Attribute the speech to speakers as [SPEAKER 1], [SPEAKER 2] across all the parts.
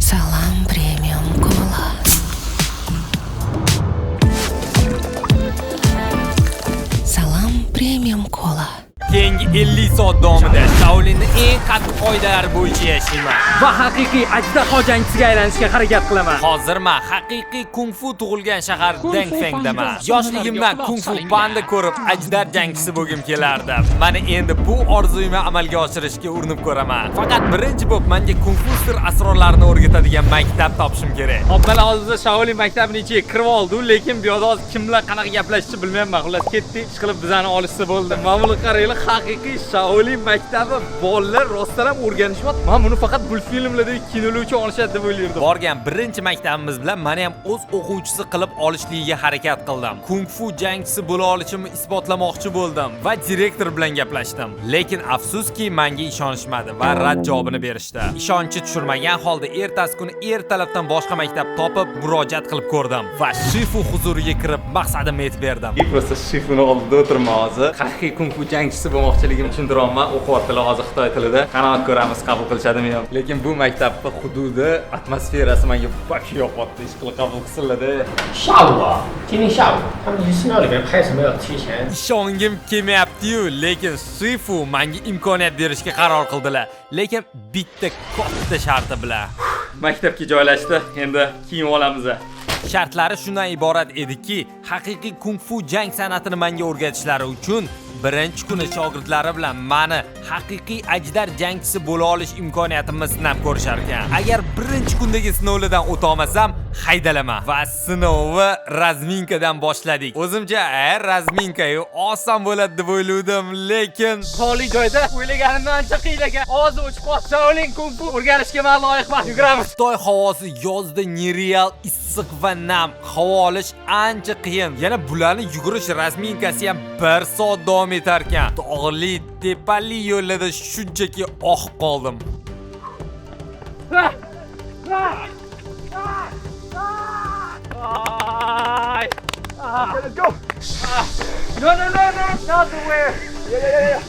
[SPEAKER 1] Salam Premium Cola. Salam Premium Cola.
[SPEAKER 2] Keyingi 50 soat davomida Shaolinning eng qattiq qoidalari bo'yicha yashayman
[SPEAKER 3] va haqiqiy ajdaho jangchisiga aylanishga harakat qilaman.
[SPEAKER 2] Hozir men haqiqiy kung fu tug'ilgan shahar Dengfengdaman. Yoshligimdan kung fu panda ko'rib ajdar jangchisi bo'lgim kelardi. Mana endi bu orzuyimni amalga oshirishga urinib ko'raman. Faqat birinchi bo'lib menga kung fu sir asrorlarini o'rgatadigan maktab topishim kerak.
[SPEAKER 3] Avval hozir Shaolin maktabining ichiga kirib oldim, lekin bu yerda hozir kimlar qanaqa gaplashishni bilmayman. Xullas ketdik, ishqilib bizani olishsa bo'ldi. Mana buni qaranglar, haqiqiy Shaolin maktabi bolalar rostdan ham o'rganishyapti. Men buni faqat multfilmlardagi kinolar uchun olishadi deb o'ylardim.
[SPEAKER 2] Borgan birinchi maktabimiz bilan meni ham o'z o'quvchisi qilib olishligiga harakat qildim. Kung fu jangchisi bo'la olishimni isbotlamoqchi bo'ldim va direktor bilan gaplashdim. Lekin afsuski menga ishonishmadi va rad javobini berishdi. Ishonchi tushirmagan holda ertasi kuni ertalabdan boshqa maktab topib murojaat qilib ko'rdim va Shifu huzuriga kirib maqsadimni aytib berdim.
[SPEAKER 3] Prosta Shifuni oldida o'tirman hozir. Haqiqiy kung fu jangchisi bo'lmoqchiligimni tushuntiraman. O'qiyaptilar hozir Xitoy tilida. Qanaqa ko'ramiz, qabul qilishadimi yo'q. Lekin bu maktabning hududi, atmosferasi menga yo'q yoqyapti. Ish qilib qabul qilsinlar-da.
[SPEAKER 4] 下午啊，今天下午他们去寺庙里面拍什么要提前。
[SPEAKER 2] Ishongim kelmayapti-yu, lekin Shifu menga imkoniyat berishga qaror qildilar. Lekin bitta katta sharti bilan.
[SPEAKER 3] Maktabga joylashdi. Endi kiyim olamiz.
[SPEAKER 2] Shartlari shundan iborat ediki, haqiqiy kung fu jang san'atini menga o'rgatishlari uchun birinchi kuni shogirdlari bilan meni haqiqiy ajdar jangchisi bo'la olish imkoniyatimni sinab ko'rishar ekan. Agar birinchi kundagi sinovlardan o'ta olmasam, haydalaman. Va sinovni razminkadan boshladik. O'zimcha, razminka-yu oson bo'ladi deb o'yladim, lekin
[SPEAKER 3] Xoli joyda o'ylaganimdan ancha qiyin ekan. Hozir uch qot Shaolin kung fu o'rganishga men loyiqman. Yuguramiz.
[SPEAKER 2] Xitoy havosi yozda nereal issiq va nam. Havo olish ancha qiyin. Yana bularni yugurish razminkasi ham 1 soat davom etar ekan. Tog'li, tepali yo'llarda shunchaki oqib qoldim.
[SPEAKER 3] Let's go. No, not the way. Yeah.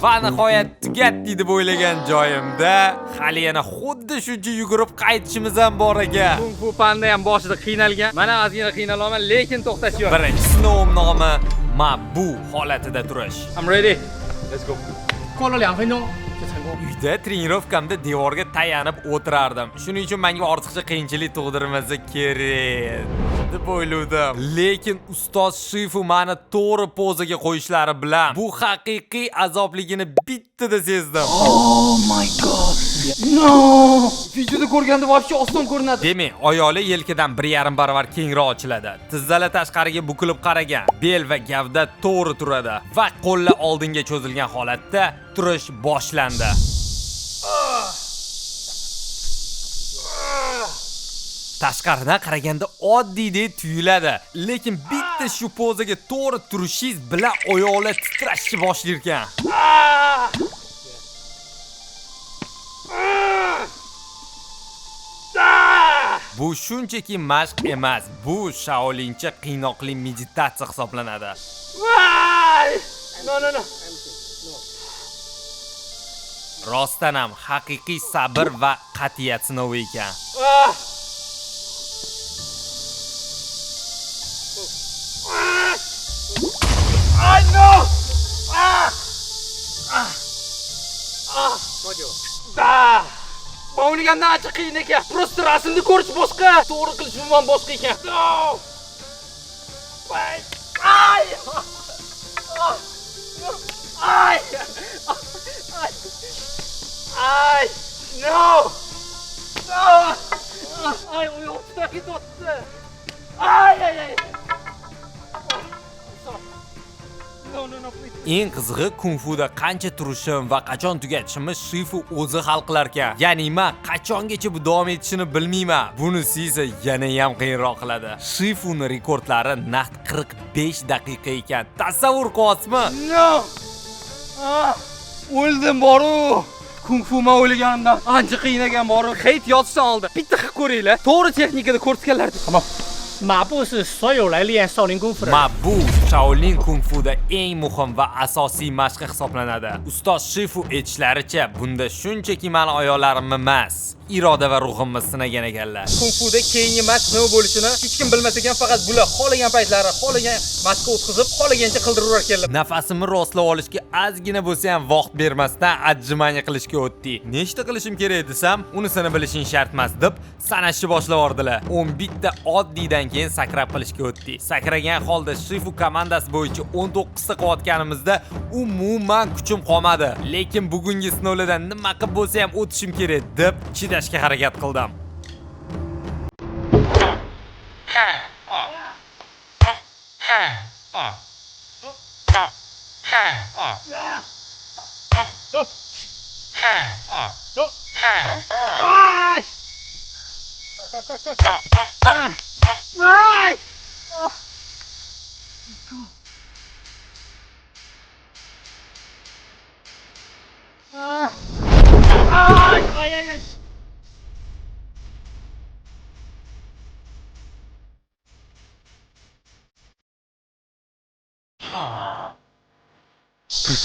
[SPEAKER 2] Va nihoyat tugatdi deb o'ylagan joyimda hali yana xuddi shuncha yugurib qaytishimiz ham bor ekan.
[SPEAKER 3] Kung fu panda ham boshida qiynalgan. Mana ozgina qiynalaman, lekin to'xtash yo'q.
[SPEAKER 2] Birinchi sinovim nomi ma bu holatida turish.
[SPEAKER 3] I'm ready. Let's go.
[SPEAKER 4] 过了2分钟就成功。
[SPEAKER 2] Uyda trenirovkamda devorga tayanib o'tirardim. Shuning uchun menga ortiqcha qiyinchilik tug'dirmasa kerak deb o'yladim. Lekin ustoz Shifu meni to'g'ri pozaga qo'yishlari bilan bu haqiqiy azobligini bittada sezdim.
[SPEAKER 4] Oh my god. No.
[SPEAKER 3] Videoda ko'rganda вообще oson ko'rinadi.
[SPEAKER 2] Demak, oyoli yelkadan 1,5 baravar kengroq ochiladi. Tizzalar tashqariga bukilib qaragan, bel va gavda to'g'ri turadi va qo'llar oldinga cho'zilgan holatda turish boshlandi. Tashqaridan qaraganda oddiydek tuyuladi, lekin bitta shu pozaga to'g'ri turishingiz bilan oyoqlar titrashni boshlar ekan. Bu shunchaki mashq emas, bu Shaolincha qiynoqli meditatsiya hisoblanadi.
[SPEAKER 3] No.
[SPEAKER 2] Rostdan ham haqiqiy sabr va qat'iyat sinovi ekan.
[SPEAKER 3] I know. O'ylagandan ancha qiyin ekan. Prosta rasmni ko'rish boshqa, to'g'ri qilish umuman boshqa ekan. No. Wait. No. Uyoqda ketdi. No, please.
[SPEAKER 2] Eng qizig'i kung fuda qancha turishim va qachon tugatishimni Shifu o'zi hal qilar ekan. Ya'ni men qachongacha bu davom etishini bilmayman. Bunisi esa yana ham qiyinroq qiladi. Shifuning rekordlari naqd 45 daqiqa ekan. Tasavvur qilyapsizmi?
[SPEAKER 3] No. O'ldim boru. Kung fu men o'ylaganimdan ancha qiyin ekan boru. Heyt yotishdan oldin bitta qilib ko'ringlar. To'g'ri texnikada ko'rsatganlardi. Tamam.
[SPEAKER 4] 马步是所有来练少林功夫的人
[SPEAKER 2] Ma bu Shaolin kung fuda eng muhim va asosiy mashq hisoblanadi. Ustoz Shifu aytishlaricha, bunda shunchaki meni oyoqlarim emas, iroda va ruhimni sinagan ekanlar.
[SPEAKER 3] Kung fuda keyingi match nima bo'lishini hech kim bilmas ekan, faqat bular xolagan paytlari, xolagan matchga o'tkazib, xolagancha qildirar ekanlar.
[SPEAKER 2] Nafasimni rostlab olishga ozgina bo'lsa ham vaqt bermasdan ajjimani qilishga o'tdi. Nechta qilishim kerak desam, unisini bilishing shart emas deb sanashni boshlab yordilar. 11 ta oddiydan keyin sakrab qilishga o'tdi. Sakragan holda Shrifu komandasi bo'yicha 19 ta qilayotganimizda umuman kuchim qolmadi. Lekin bugungi sinovlardan nima qilib bo'lsa ham o'tishim kerak deb chidashga harakat qildim.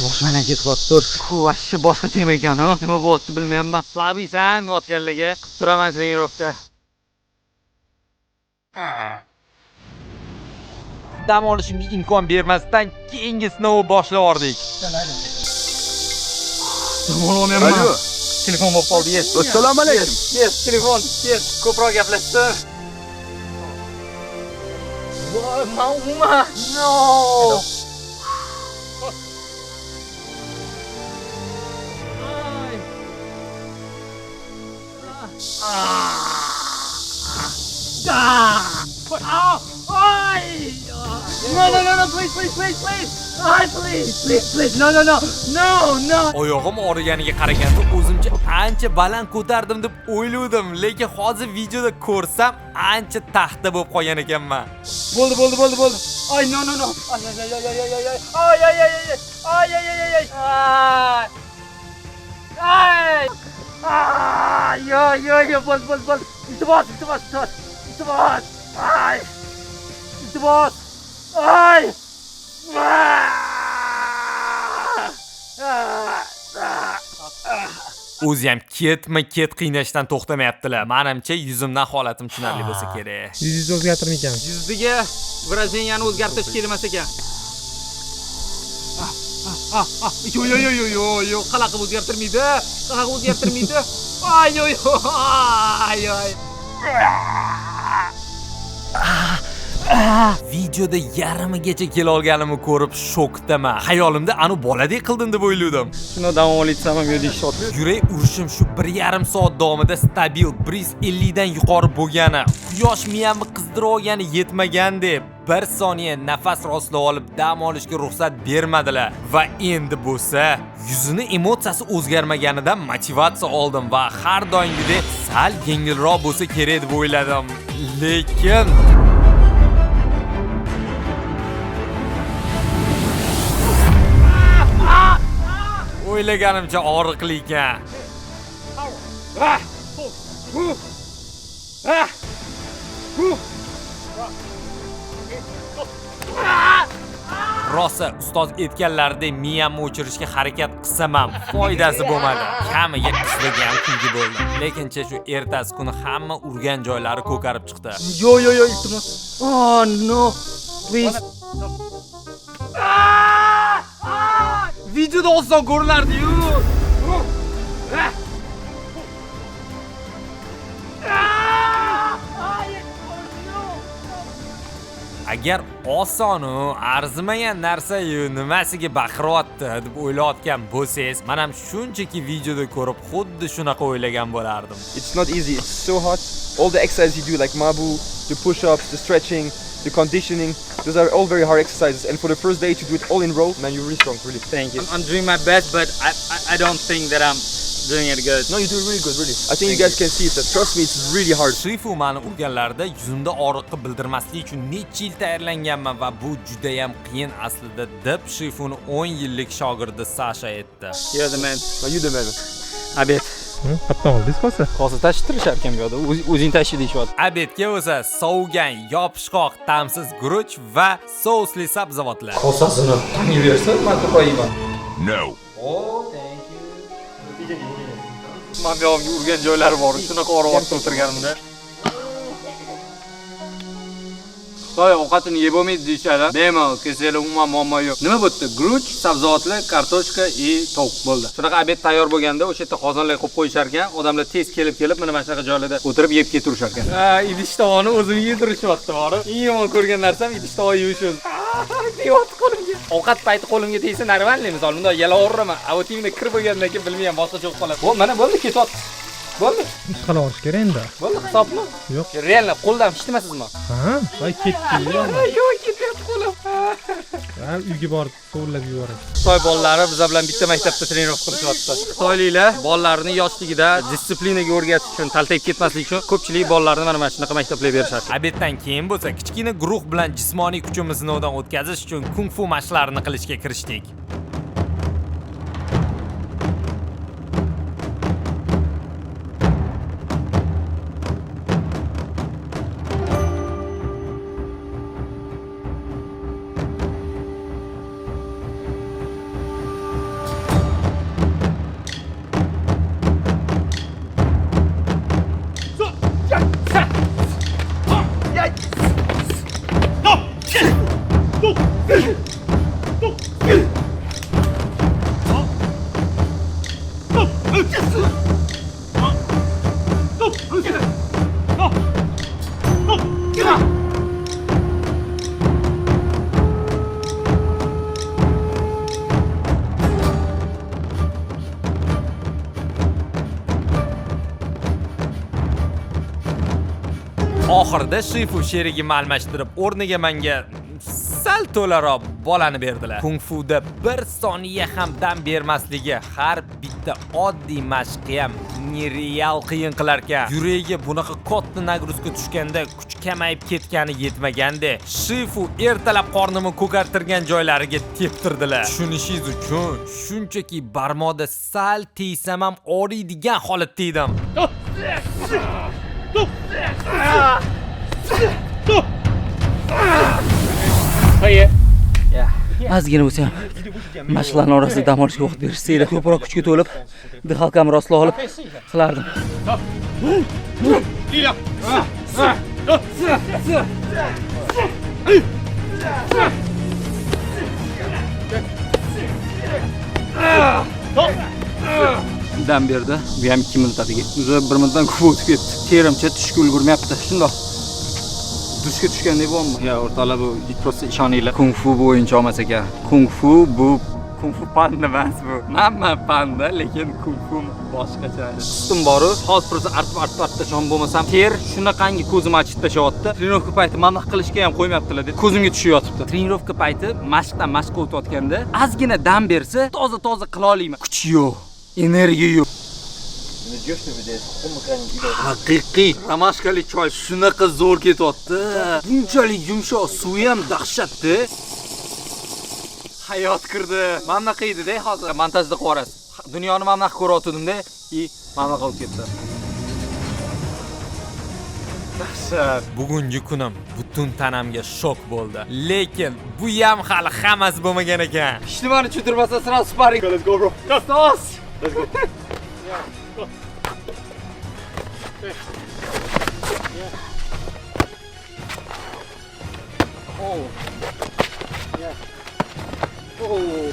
[SPEAKER 3] Boshmana ketyapti. Vashshi boshqa tema ekan, nima bo'ldi bilmayman. Labiysan otganlarga turaman trenirovka.
[SPEAKER 2] Dam olishimga imkon bermasdan keyingi sinovni boshlab yordik.
[SPEAKER 3] Olmayapman. Telefon bo'lib qoldi. Assalomu alaykum. Yes, telefon. Yes, ko'proq gaplashsin. Voy, Mauma. No. No, please, no, no.
[SPEAKER 2] Oyog'im og'riganiga qaraganda o'zimcha ancha baland ko'tardim deb o'yladim, lekin hozir videoda ko'rsam ancha taxta bo'lib qolgan ekanman.
[SPEAKER 3] Bo'ldi. Ay, no. Ay, bol. İltibas. Ay.
[SPEAKER 2] O'zi ham ket qiynashdan to'xtamayaptilar. Menimcha yuzimdan holatim tushunarli bo'lsa kerak.
[SPEAKER 4] Yuzingizni o'zgartirmaykan.
[SPEAKER 3] Yuzdiga выражениyani o'zgartirish kerak emas ekan. Yo, qanaqa o'zgartirmaydi? Ay.
[SPEAKER 2] Videoda yarimigacha kela olganimni ko'rib shokdaman. Xayolimda anu boladek qildim deb o'yladim.
[SPEAKER 3] Shuni davom etsam ham yo'q deyishyapti.
[SPEAKER 2] Yurak urishim shu 1,5 soat davomida stabil 150 dan yuqori bo'lgani, quyosh miyamni qizdirib olgani yetmagan deb 1 soniya nafas rostlab olib dam olishga ruxsat bermadilar va endi bo'lsa yuzini emotsiyasi o'zgarmaganidan motivatsiya oldim va har doimgidek sal yengilroq bo'lsa kerak deb o'yladim. Lekin o'ylaganimcha og'riqli ekan. Rosa ustoz aytganlaridek miyamni o'chirishga harakat qilsam ham foydasi bo'lmadi. Kamiga qishlagan kulgi bo'ldi. Lekincha shu ertasi kuni hamma urgan joylari ko'karib chiqdi.
[SPEAKER 3] Yo, iltimos. Oh no. Please. Videoda oson ko'rinardi-yu.
[SPEAKER 2] Agar osonu arzimagan narsa-yu nimasiga baqiryapti deb o'ylayotgan bo'lsangiz, men ham shunchaki videoda ko'rib xuddi shunaqa o'ylagan bo'lardim.
[SPEAKER 5] It's not easy. It's so hard. All the exercises you do, like Mabu, the push-ups, the stretching, the conditioning, those are all very hard exercises. And for the first day to do it all in row, man, you're really strong, really.
[SPEAKER 3] Thank you. I'm doing my best, but I don't think that I'm doing it good.
[SPEAKER 5] No, you do really good, really. I think you guys can see it. Trust me, it's really hard.
[SPEAKER 2] Shrifu meni urganlarida yuzimda og'riqni bildirmaslik uchun necha yil tayyorlanganman va bu juda ham qiyin aslida deb Shrifuni 10 yillik shogirdi Sasha aytdi.
[SPEAKER 3] You're the man.
[SPEAKER 5] No, you the man.
[SPEAKER 3] Abet.
[SPEAKER 4] Qatdan oldingiz qo'sa.
[SPEAKER 3] Qo'sa tashtirishar ekan bu yerda. O'zing tashi deyishyapti.
[SPEAKER 2] Abetga bo'lsa sovigan, yopishqoq, ta'msiz guruch va sousli sabzavotlar.
[SPEAKER 3] Qosasini taniyversin, men qo'yayman.
[SPEAKER 6] No.
[SPEAKER 3] Oh, thank you. Men buyog'imga urgan joylari bor. Shunaqa orqatda o'tirganimda. Xitoy ovqatini yeb olmaydi deyishadi. Bemalol keseli umuman muammo yo'q. Nima bo'pti? Guruch, sabzavotlar, kartoshka tovuq bo'ldi. Shunaqa obed tayyor bo'lganda o'sha yerda qozonlarga qo'yib qo'yishar ekan. Odamlar tez kelib mana shunaqa joylarda o'tirib yeb keturishar ekan. Idish tovoni o'zim yedirishyapti bori. Eng yomon ko'rgan narsam idish tovoq yeyish o'zi. Deyapti qo'limga. Ovqat payti qo'limga tegsa narvanli misol bunday yalaveraman. Avotingda kir bo'lgandan keyin bilmayman boshqacha bo'lib qoladi. Mana bo'ldi ketyapti. Bo'ldi.
[SPEAKER 6] Qila olish kerak endi.
[SPEAKER 3] Bo'ldi hisobmi?
[SPEAKER 6] Yo'q.
[SPEAKER 3] Realno qo'ldan ishtimasizmi?
[SPEAKER 6] Ha, voy ketdi.
[SPEAKER 3] Yo'q, ketyapti qo'lim.
[SPEAKER 6] Ha, uyga borib sovurlab yuboradi.
[SPEAKER 3] Xitoy bolalari biz bilan bitta maktabda trenirovka qilishyapti. Xitoyliklar bolalarini yoshligida disiplinaga o'rgatish uchun, taltayib ketmaslik uchun ko'pchilik bolalarni mana shunaqa maktablarga berishadi.
[SPEAKER 2] Obeddan keyin bo'lsa kichkina guruh bilan jismoniy kuchimizni sinovdan o'tkazish uchun kung fu mashqlarini qilishga kirishdik. Oxirida Shifu sherigimni almashtirib, o'rniga menga sal to'laroq bolani berdilar. Kung fuda bir soniya ham dam bermasligi har bitta oddiy mashqni ham nereal qiyin qilar ekan. Yuragiga bunaqa katta nagruzka tushganda kuch kamayib ketgani yetmaganda, Shifu ertalab qornimni ko'kartirgan joylariga teptirdilar. Tushunishingiz uchun, shunchaki barmoqda sal teysam ham og'riydigan holatda edim.
[SPEAKER 7] Ozgina bo'lsa ham mashqlarning orasida dam olishga vaqt berishsanglar, ko'proq kuchga to'lib, dixalkamni rostla olib qilardim. Dam berdi. Bu ham 2 minut atiga. O'zi 1 minutdan ko'p o'tib ketdi. Terimcha tushga ulgurmayapti. Shundoq. Dushga tushgandek bo'lmi? Ya, o'rtalar bu prosta ishoninglar. Kung fu bu o'yinchoq emas ekan. Kung fu panda emas bu. Hamma panda, lekin kung fu boshqacha. Ustim boru, hozir prosta artib tashon bo'lmasam, ter shunaqangi ko'zim ochib tashyapti. Trenirovka payti mana qilishga ham qo'ymayaptilar deb ko'zimga tushib yotibdi. Trenirovka payti mashqqa o'tayotganda ozgina dam bersa, toza qila olaman. Kuch yo'q. Energiya yo'q. Haqiqiy ramashkali choy shunaqa zo'r ketyapti. Bunchalik yumshoq, suvi ham dahshatda. Hayot kirdi. Mana edi-da hozir montajda qorasiz. Dunyoni mana ko'rayotgandim-da, mana qolib ketdi. Dahshat.
[SPEAKER 2] Bugungi kunim butun tanamga shok bo'ldi. Lekin bu ham hali hammasi bo'lmagan ekan.
[SPEAKER 3] Ishtimani tushirmasa sразу sparing.
[SPEAKER 5] Let's go, bro.
[SPEAKER 3] Let's go. Oh. Yeah. Oh.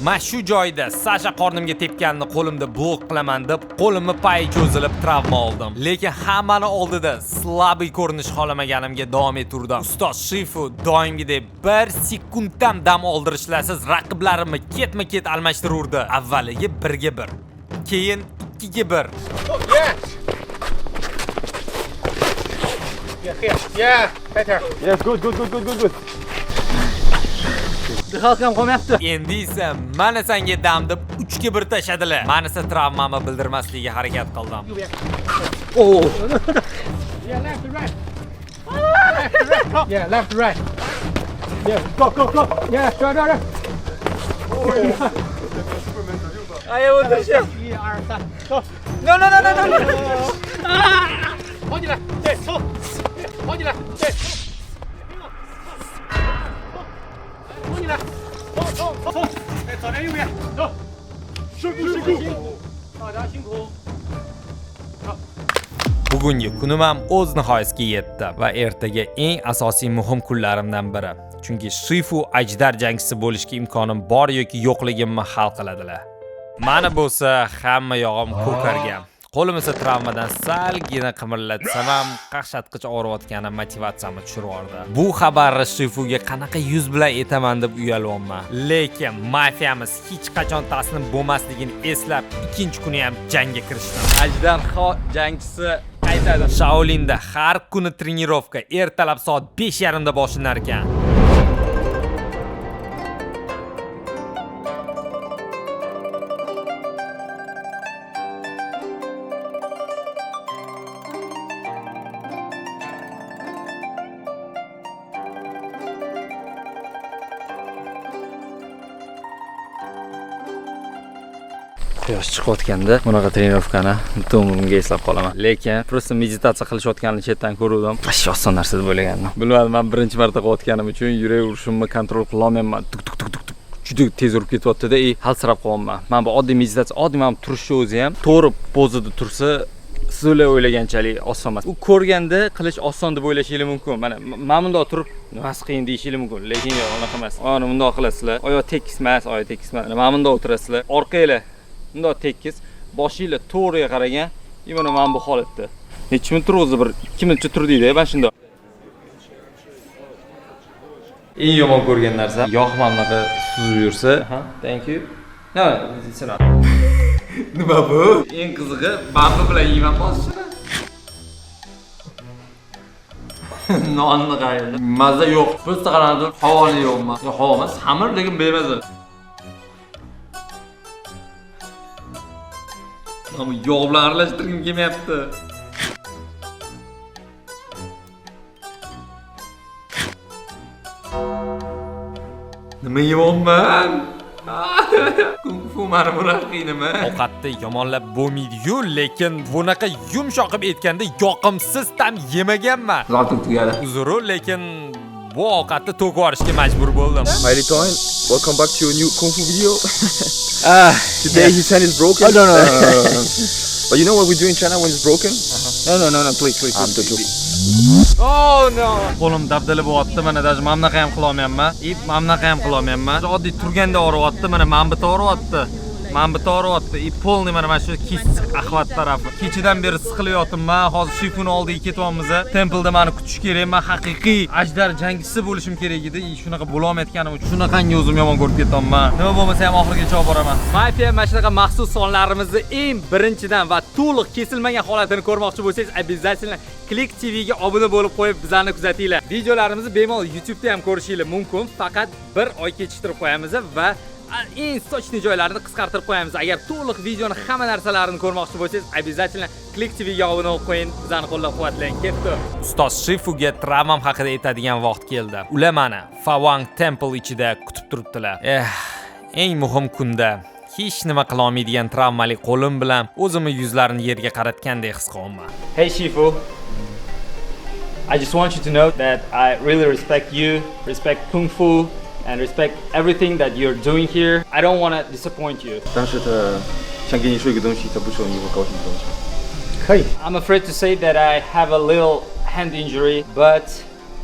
[SPEAKER 2] Men shu joyda Sasha qornimga tepganini qo'limda blok qilaman deb qo'limni pay cho'zilib travma oldim. Lekin hammani oldida slabiy ko'rinish xohlamaganimga davom ettirdim. Ustoz Shifu doimgidek 1 sekunddan dam oldirishlarsiz raqiblarimni ketma-ket almashtirurdi. Avvaliga 1 ga 1, keyin 2 ga 1.
[SPEAKER 4] Yeah, better.
[SPEAKER 5] Yes, good.
[SPEAKER 7] Dixalkam qolmayapti.
[SPEAKER 2] Endi esa mana senga dam deb 3 ga 1 tashadilar. Men esa travmamni bildirmaslikka harakat qildim.
[SPEAKER 7] Oh.
[SPEAKER 4] Yeah, left and right. Yeah, left and right. Yeah, go. Yeah, go.
[SPEAKER 3] Ay, o'tirishim.
[SPEAKER 4] No.
[SPEAKER 3] No.
[SPEAKER 4] Hold it. Yes. Hold it. Yes. 走在右边，走。辛苦辛苦，大家辛苦。
[SPEAKER 2] Bugungi kunim ham o'z nihoyasiga yetdi va ertaga eng asosiy muhim kunlarimdan biri. Chunki Shifu ajdar jangchisi bo'lishga imkonim bor yoki yo'qligimni hal qiladilar. Mani bo'lsa hamma yog'im ko'kargan. Qo'lim esa travmadan salgina qimirlatsam ham qaqshatqich og'riyotgani motivatsiyamni tushirardi. Bu xabarni Shifuga qanaqa yuz bilan aytaman deb uyalyapman. Lekin mafiyamiz hech qachon taslim bo'lmasligini eslab, ikkinchi kuni ham jangga kirishdim.
[SPEAKER 3] Ajdarho jangchisi qaytadi.
[SPEAKER 2] Shaolinda har kuni trenirovka ertalab soat 5:30 da boshlanar ekan.
[SPEAKER 7] Quyosh chiqayotganda bunaqa trenirovkani butun umrimga eslab qolaman. Lekin prosta meditatsiya qilishayotganini chetdan ko'rdim. Qancha oson narsa deb o'ylagandim. Bilmadim, men birinchi marta qilayotganim uchun yurak urishimni kontrol qila olmayman. Tuk tuk tuk tuk tuk. Juda tez urib ketyapti-da, halsirab qolyapman. Men bu oddiy meditatsiya, oddiy men turishni o'zi ham to'g'ri pozada tursa siz o'ylaganchalik oson emas. U ko'rganda qilish oson deb o'ylashingiz mumkin. Mana men bundoq turib nimasi qiyin deyishingiz mumkin, lekin yo'q, unaqa emas. Ana bundoq qilasizlar. Oyoq tekis emas, oyoq tekis emas. Men bundoq o'tirasizlar. Orqangizlar bundoq tekis, boshingizlar to'g'riga qaragan, mana bu holatda. Necha minut o'zi bir 2 minutcha turdingda, mana shundoq. Eng yomon ko'rgan narsa, yog' mamlaqa suzib yursa, thank you. No, it's not. Nima bu? Eng qizig'i, bambi bilan yeyman bosishini. Nonni qayerda? Mazza yo'q. Prosta qaradi, havoni yo'qmi? Yo'q, havo emas, xamir lekin bemaza. Ama yog' bilan aralashtirgim kelmayapti. Nima yeyapman? Kung fu mani bunaqa qiynama.
[SPEAKER 2] Ovqatni yomonlab bo'lmaydi-yu, lekin bunaqa yumshoq qilib aytganda yoqimsiz tam yemaganman.
[SPEAKER 7] Zaltim tugadi.
[SPEAKER 2] Uzr, lekin bu ovqatni to'kib yuborishga majbur bo'ldim.
[SPEAKER 5] Hi Litoin, welcome back to a new Kung Fu video. Today his hand is broken.
[SPEAKER 7] Oh, no.
[SPEAKER 5] But you know what we do in China when it's broken?
[SPEAKER 7] No, please.
[SPEAKER 5] I'm the joke.
[SPEAKER 3] Oh no.
[SPEAKER 2] Qo'lim dabdala bo'lyapti, mana даже mana bunaqa ham qila olmayapman. Mana bunaqa ham qila olmayapman. Oddiy turganda og'riyapti, mana bitta og'riyapti. Mana bitta og'riyapti. Polni mana shu kis ahvat tarafi. Kechadan beri siqilyapman. Hozir Shifuni oldiga ketyapmiz. Templda meni kutish kerak. Men haqiqiy ajdar jangchisi bo'lishim kerak edi. Shunaqa bo'la olmayotganim uchun shunaqangi o'zim yomon ko'rib ketyapman. Nima bo'lmasa ham oxirigacha olib boraman.
[SPEAKER 3] Mafiya mana shunaqa maxsus sonlarimizni eng birinchidan va to'liq kesilmagan holatini ko'rmoqchi bo'lsangiz, обязательно Click TV ga obuna bo'lib qo'yib bizlarni kuzatinglar. Videolarimizni bemalol YouTube da ham ko'rishingiz mumkin. Faqat bir oy kechiktirib qo'yamiz va eng sochli joylarini qisqartirib qo'yamiz. Agar to'liq videoni hamma narsalarini ko'rmoqchi bo'lsangiz, обязательно Click TV ga obuna bo'lib qo'ying, bizlarni qo'llab-quvvatlang. Ketdi.
[SPEAKER 2] Ustoz Shifuga travmam haqida aytadigan vaqt keldi. Ular meni Fawang Temple ichida kutib turibdilar. Eng muhim kunda hech nima qila olmaydigan travmali qo'lim bilan o'zimni yuzlarini yerga qaratgandek his qilaman.
[SPEAKER 7] Hey Shifu. I just want you to know that I really respect you, respect Kung Fu, and respect everything that you're doing here. I don't want to disappoint you.
[SPEAKER 5] 但是他想给你说一个东西，他不说你会高兴的东西。
[SPEAKER 4] 可以。
[SPEAKER 7] I'm afraid to say that I have a little hand injury, but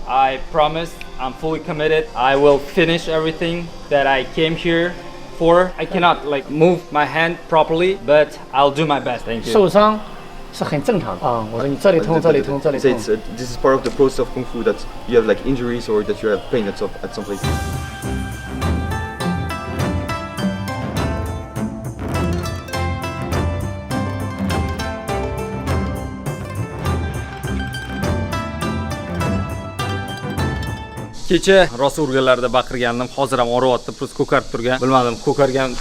[SPEAKER 7] I promise I'm fully committed. I will finish everything that I came here for. I cannot move my hand properly, but I'll do my best. Thank you.
[SPEAKER 4] 受伤是很正常的啊。我说你这里痛，这里痛，这里痛。
[SPEAKER 5] This is part of the process of Kung Fu that you have injuries or that you have pain at some place.
[SPEAKER 7] Kecha rosa urganlarda baqirgandim, hozir ham og'riyapti, prosta ko'karib turgan. Bilmadim, ko'kargan.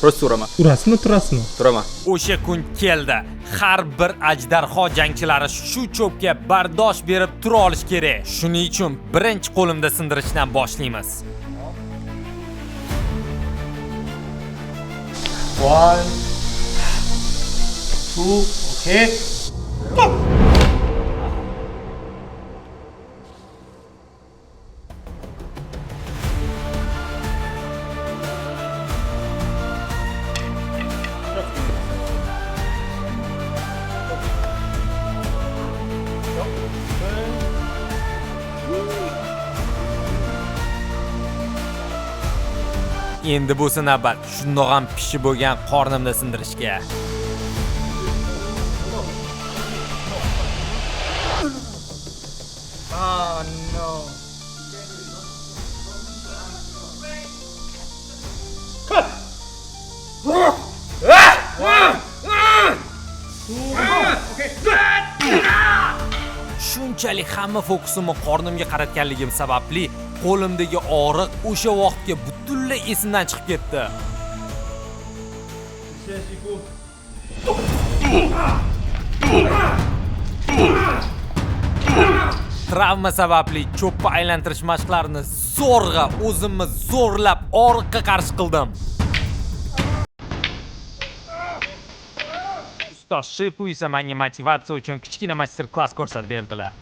[SPEAKER 7] Prosta uraman.
[SPEAKER 6] Urasizmi, turasizmi?
[SPEAKER 7] Turaman.
[SPEAKER 2] O'sha kun keldi. Har bir ajdarho jangchilari shu cho'pga bardosh berib tura olish kerak. Shuning uchun birinchi qo'limda sindirishdan boshlaymiz.
[SPEAKER 4] 1, 2, okay.
[SPEAKER 2] Endi bo'lsa navbat shundoq ham pishib bo'lgan qornimda sindirishga.
[SPEAKER 3] Oh no.
[SPEAKER 2] Shunchalik hamma fokusimni qornimga qaratganligim sababli qo'limdagi og'riq o'sha vaqtga butunlay esimdan chiqib ketdi. Travma sababli cho'ppa aylantirish mashqlarini zo'rg'a o'zimni zo'rlab og'riqqa qarshi qildim. Ustoz Shifu esa menga motivatsiya uchun kichkina master-klass ko'rsatib berdilar.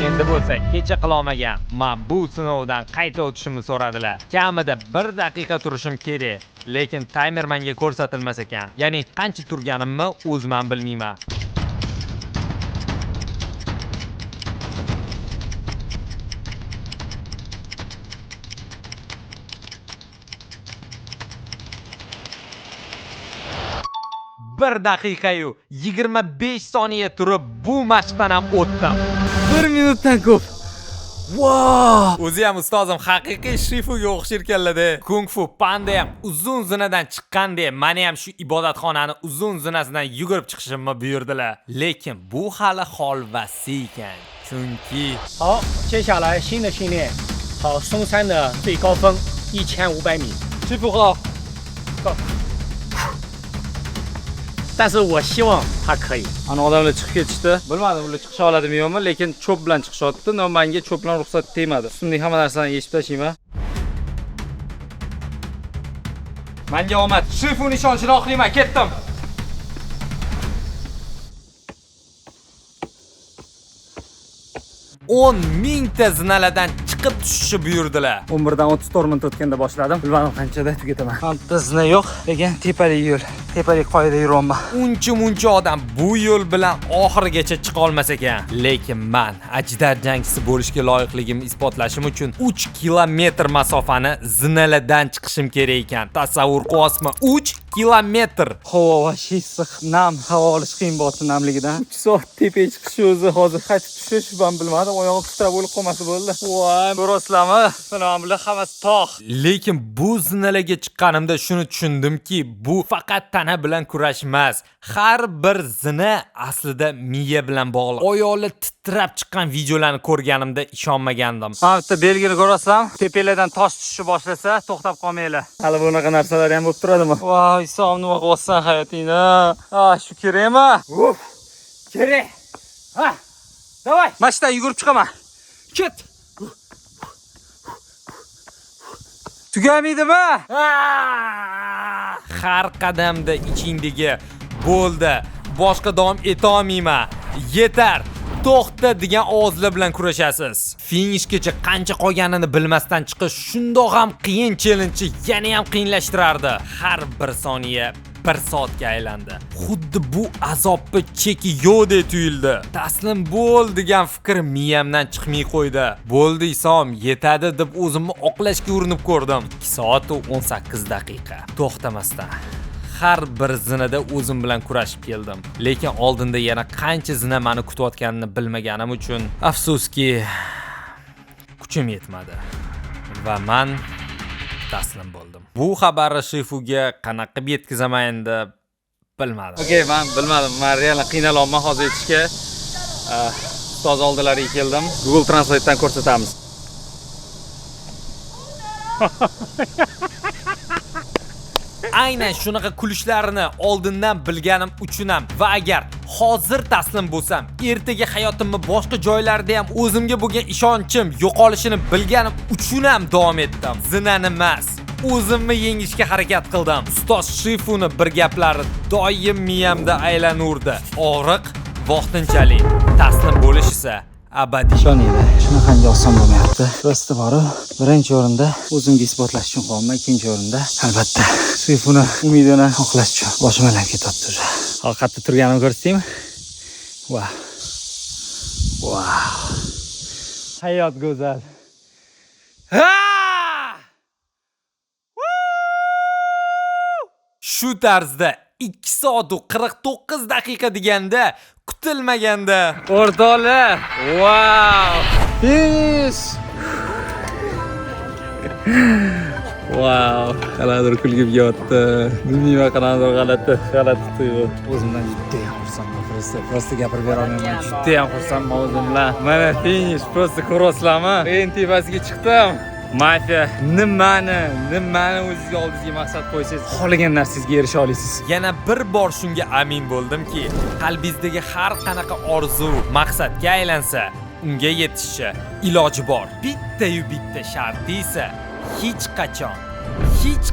[SPEAKER 2] Endi bo'lsa kecha qilolmagan men bu sinovdan qayta o'tishimni so'radilar. Kamida 1 daqiqa turishim kerak, lekin taymer menga ko'rsatilmas ekan. Ya'ni qancha turganimni o'zim ham bilmayman. Bir daqiqa-yu 25 soniya turib bu mashqdan ham o'tdim.
[SPEAKER 3] 1 minutdan ko'p.
[SPEAKER 2] Wow! O'zi ham ustozim haqiqiy Shifuga o'xshir ekanlar-da. Kung Fu Panda ham uzun zinadan chiqqandek, meni ham shu ibodatxonani uzun zinasidan yugurib chiqishimni buyurdilar. Lekin bu hali holvasi ekan. Chunki
[SPEAKER 4] 好，接下来新的训练，跑松山的最高峰1500米。
[SPEAKER 3] Shifu hao.
[SPEAKER 4] 但是我希望他可以。
[SPEAKER 3] Ana odamlar chiqib ketishdi. Bilmadim ular chiqisha oladimi yo'qmi, lekin cho'p bilan chiqishyapti. No, menga cho'p bilan ruxsat tegmadi. Ustimdagi hamma narsani yechib tashlayman. Menga omad. Shifuni ishonchini oqlayman, ketdim.
[SPEAKER 2] o'n mingta zinalardan chiqib tushishni buyurdilar.
[SPEAKER 7] 11 dan 34 minut o'tganda boshladim. Bilmadim qanchada tugataman. Anta zina yo'q, lekin tepalik yo'l, tepalik qoida yuribman.
[SPEAKER 2] Uncha odam bu yo'l bilan oxirigacha chiqa olmas ekan. Lekin men ajdar jangchisi bo'lishga loyiqligimni isbotlashim uchun 3 kilometr masofani zinalardan chiqishim kerak ekan. Tasavvur qilyapsizmi? 3 kilometr.
[SPEAKER 7] Havo vashi issiq, nam, havo olish qiyin bo'ldi namligidan. 3 soat tepaga chiqish o'zi hozir qaytib tushish ham bilmadim. Oyog'im titrab o'lib qolmasa bo'ldi. Voy, ko'rasizlarmi? Mana bular hammasi tog'.
[SPEAKER 2] Lekin bu zinalarga chiqqanimda shuni tushundimki, bu faqat tana bilan kurash emas. Har bir zina aslida miya bilan bog'liq. Oyoqlar titrab chiqqan videolarni ko'rganimda ishonmagandim.
[SPEAKER 7] Ha, bitta belgini ko'rasizlar, tepalardan tosh tushishni boshlasa, to'xtab qolmanglar. Hali bunaqa narsalar ham bo'lib turadimi? Voy, isom nima qilyapsan hayotingda? Shu kerakmi?
[SPEAKER 4] Kerak. Ha. Давай.
[SPEAKER 7] Mashina yugurib chiqaman.
[SPEAKER 2] Ket.
[SPEAKER 7] Tugamaydimi?
[SPEAKER 2] Har qadamda ichingdagi bo'ldi. Boshqa davom eta olmayman. Yetar. To'xta degan ovozlar bilan kurashasiz. Finishgacha qancha qolganini bilmasdan chiqish shundoq ham qiyin challenge yana ham qiyinlashtirardi. Har bir soniya 1 soatga aylandi. Xuddi bu azobni cheki yo'qdek tuyuldi. Taslim bo'l degan fikr miyamdan chiqmay qo'ydi. Bo'ldi Isom, yetadi deb o'zimni oqlashga urinib ko'rdim. 2 soat va 18 daqiqa. To'xtamasdan har bir zinada o'zim bilan kurashib keldim. Lekin oldinda yana qancha zina meni kutayotganini bilmaganim uchun afsuski kuchim yetmadi va men taslim bo'ldim. Bu xabarni Shifuga qanaqa yetkazaman endi bilmadim.
[SPEAKER 3] Okay, men bilmadim. Men real qiynalyapman hozir yetishga. Ustoz oldilariga keldim. Google Translate dan ko'rsatamiz.
[SPEAKER 2] Aynan shunaqa kulishlarini oldindan bilganim uchun ham va agar hozir taslim bo'lsam, ertaga hayotimni boshqa joylarda ham o'zimga bo'lgan ishonchim yo'qolishini bilganim uchun ham davom etdim. Zinani emas, o'zimni yengishga harakat qildim. Ustoz Shifuni bir gaplari doim miyamda aylanurdi. Og'riq vaqtinchalik, taslim bo'lish esa abadiy.
[SPEAKER 7] Ishoninglar, shunaqangi oson bo'lmayapti. Rosti borib, birinchi o'rinda o'zimga isbotlash uchun qolma, ikkinchi o'rinda albatta Shifuni umidini oqlash uchun boshim aylanib ketyapti o'zi. Haqiqatda turganimni ko'rsataymi? Wow. Wow. Hayot go'zal.
[SPEAKER 2] Shu tarzda 2 soat 49 daqiqa deganda kutilmaganda
[SPEAKER 3] O'rtoqlar, wow!
[SPEAKER 7] Peace.
[SPEAKER 3] Wow, qanadir kulgim yotdi. Bilmayman, qanadir g'alati tuyg'u.
[SPEAKER 7] O'zimdan juda ham xursandman. Prosta gapirib bera olmayman.
[SPEAKER 3] Juda ham xursandman o'zimdan. Mana finish, prosta ko'rasizlarmi? Eng tepasiga chiqdim. Mafiya, nimani o'zingizga oldingizga maqsad qo'ysangiz, xohlagan narsangizga erisha olasiz.
[SPEAKER 2] yana bir bor shunga amin bo'ldimki, qalbingizdagi har qanaqa orzu maqsadga aylansa, unga yetishga iloji bor. Bitta sharti esa hech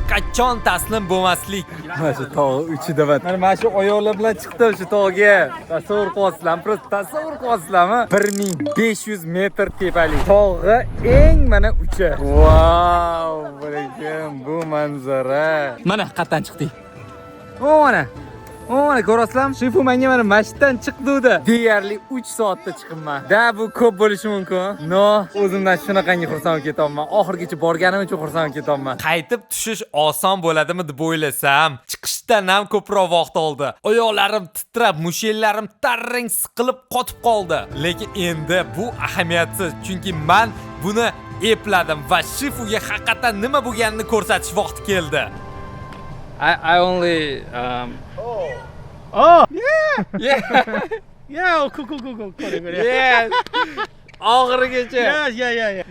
[SPEAKER 2] qachon taslim bo'lmaslik.
[SPEAKER 3] Mana shu tog' uchidaman. Mana shu oyoqlar bilan chiqdim shu tog'ga. Tasavvur qilasizlarmi? Prosta tasavvur qilasizlarmi? 1500 metr tepalik. Tog'i eng mana uchi. Wow, bilakim bu manzara. Mana qayerdan chiqdik? Mana ko'rasizlarmi? Shifu menga mana masjiddan chiqdi-da. Deyarli 3 soatda chiqibman. Da bu ko'p bo'lishi mumkin. No, o'zimdan shunaqangi xursand bo'lib ketyapman. Oxirgacha borganim uchun xursand bo'lib ketyapman.
[SPEAKER 2] Qaytib tushish oson bo'ladimi deb o'ylasam, chiqishdan ham ko'proq vaqt oldi. Oyoqlarim titrab, mushaklarim tarrang siqilib qotib qoldi. Lekin endi bu ahamiyatsiz, chunki men buni epladim va Shifuga haqiqatan nima bo'lganini ko'rsatish vaqti keldi.
[SPEAKER 3] I only
[SPEAKER 4] Yeah, cool.
[SPEAKER 3] yes. Oxirigacha.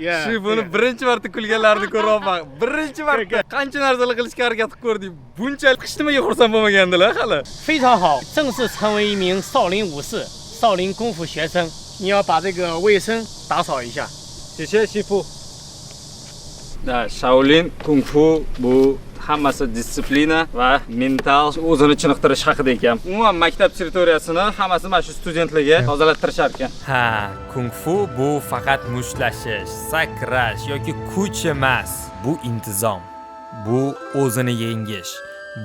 [SPEAKER 4] Yeah.
[SPEAKER 3] Shifuni birinchi marta kulganlarini ko'ryapman. Birinchi marta qancha narsalar qilishga harakat qildik. Bunchalik hech nimaga xursand bo'lmagandilar hali.
[SPEAKER 4] 非常好，正式成为一名少林武士、少林功夫学生。你要把这个卫生打扫一下。
[SPEAKER 3] 谢谢师傅。Shaolin Kung Fu bu hammasi disiplina va mental o'zini chiniqtirish haqida ekan. Umuman maktab territoriyasini hammasi mana shu studentlarga tozalattirish ekan.
[SPEAKER 2] Ha, kung fu bu faqat mushlashish, sakrash yoki kuch emas. Bu intizom. Bu o'zini yengish.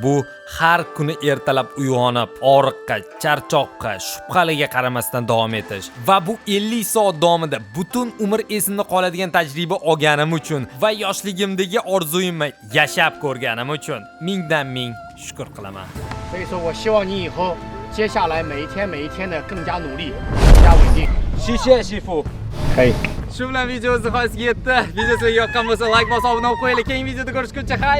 [SPEAKER 2] Bu har kuni ertalab uyg'onib, og'riqqa, charchoqqa, shubhaliga qaramasdan davom etish va bu 50 soat davomida butun umr esimda qoladigan tajriba olganim uchun va yoshligimdagi orzuyimni yashab ko'rganim uchun mingdan ming shukr qilaman.
[SPEAKER 4] 所以说我希望你以后接下来每一天的更加努力，更加稳定。
[SPEAKER 3] 谢谢师傅。
[SPEAKER 4] 可以。
[SPEAKER 3] Shu bilan video o'z nihoyasiga yetdi. Video sizga yoqqan bo'lsa, like bosib, obuna bo'lib qo'ying. Keyingi videoda ko'rishguncha xayr.